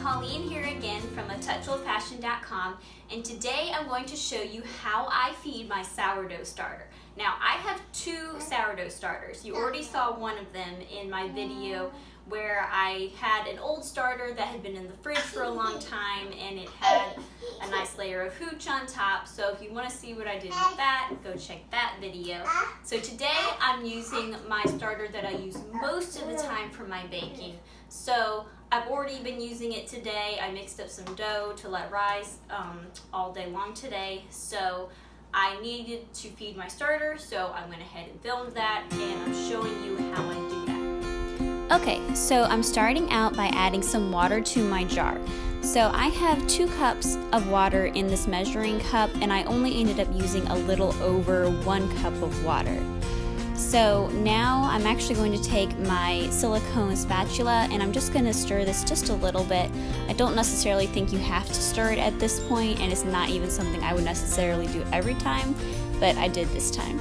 Colleen here again from atoucholdfashioned.com, and today I'm going to show you how I feed my sourdough starter. Now I have two sourdough starters. You already saw one of them in my video where I had an old starter that had been in the fridge for a long time and it had a nice layer of hooch on top. So if you want to see what I did with that, go check that video. So today I'm using my starter that I use most of the time for my baking. So I've already been using it today. I mixed up some dough to let rise all day long today. So I needed to feed my starter, so I went ahead and filmed that, and I'm showing you how I do that. Okay, so I'm starting out by adding some water to my jar. So I have 2 cups of water in this measuring cup, and I only ended up using a little over 1 cup of water. So now I'm actually going to take my silicone spatula and I'm just going to stir this just a little bit. I don't necessarily think you have to stir it at this point, and it's not even something I would necessarily do every time, but I did this time.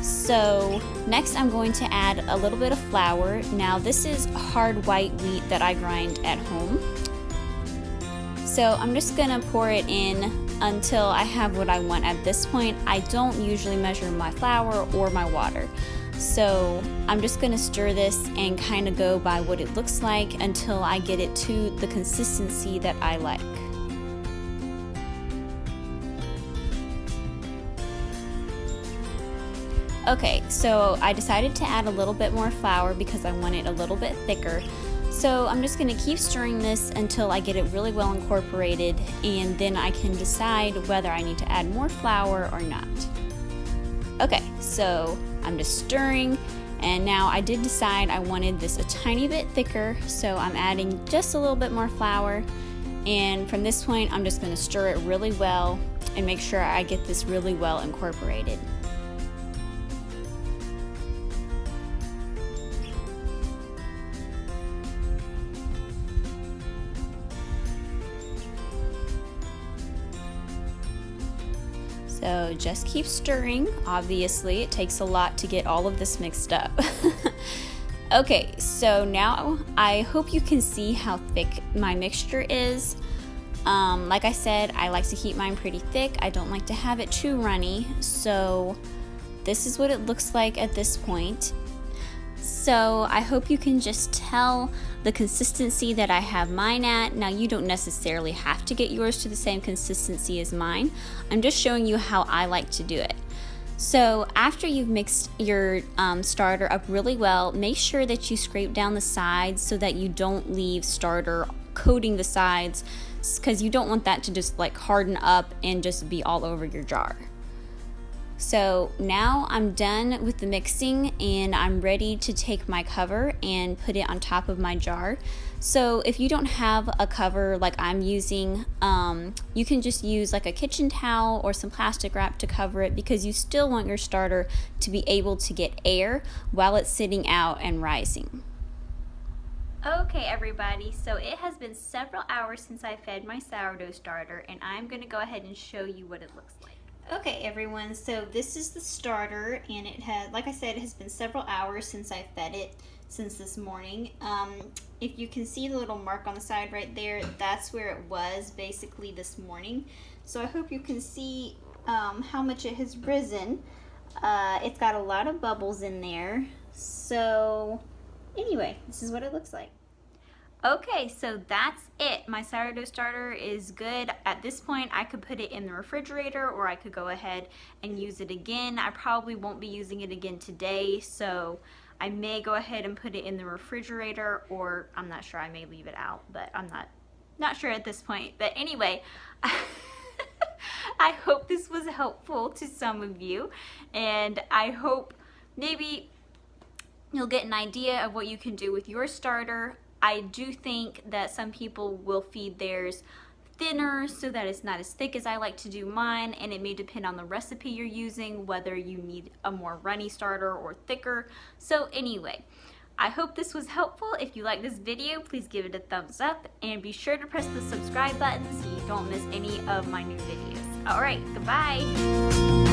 So next I'm going to add a little bit of flour. Now this is hard white wheat that I grind at home. So I'm just going to pour it in until I have what I want. At this point, I don't usually measure my flour or my water. So I'm just going to stir this and kind of go by what it looks like until I get it to the consistency that I like. Okay, so I decided to add a little bit more flour because I want it a little bit thicker. So I'm just going to keep stirring this until I get it really well incorporated, and then I can decide whether I need to add more flour or not. Okay, so I'm just stirring, and now I did decide I wanted this a tiny bit thicker, so I'm adding just a little bit more flour, and from this point I'm just going to stir it really well and make sure I get this really well incorporated. So just keep stirring. Obviously, it takes a lot to get all of this mixed up. Okay, so now I hope you can see how thick my mixture is. Like I said, I like to keep mine pretty thick. I don't like to have it too runny. So this is what it looks like at this point. So I hope you can just tell the consistency that I have mine at. Now you don't necessarily have to get yours to the same consistency as mine. I'm just showing you how I like to do it. So after you've mixed your starter up really well, make sure that you scrape down the sides so that you don't leave starter coating the sides, because you don't want that to just like harden up and just be all over your jar. So now I'm done with the mixing and I'm ready to take my cover and put it on top of my jar. So if you don't have a cover like I'm using, you can just use like a kitchen towel or some plastic wrap to cover it, because you still want your starter to be able to get air while it's sitting out and rising. Okay everybody, so it has been several hours since I fed my sourdough starter, and I'm going to go ahead and show you what it looks like. Okay everyone, so this is the starter, and it had, like I said, it has been several hours since I fed it, since this morning. If you can see the little mark on the side right there, that's where it was basically this morning. So I hope you can see how much it has risen. It's got a lot of bubbles in there. So anyway, this is what it looks like. Okay, so that's it. My sourdough starter is good. At this point, I could put it in the refrigerator, or I could go ahead and use it again. I probably won't be using it again today, so I may go ahead and put it in the refrigerator, or I'm not sure, I may leave it out, but I'm not sure at this point. But anyway, I hope this was helpful to some of you, and I hope maybe you'll get an idea of what you can do with your starter. I do think that some people will feed theirs thinner so that it's not as thick as I like to do mine, and it may depend on the recipe you're using whether you need a more runny starter or thicker. So anyway, I hope this was helpful. If you like this video, please give it a thumbs up and be sure to press the subscribe button so you don't miss any of my new videos. Alright, goodbye!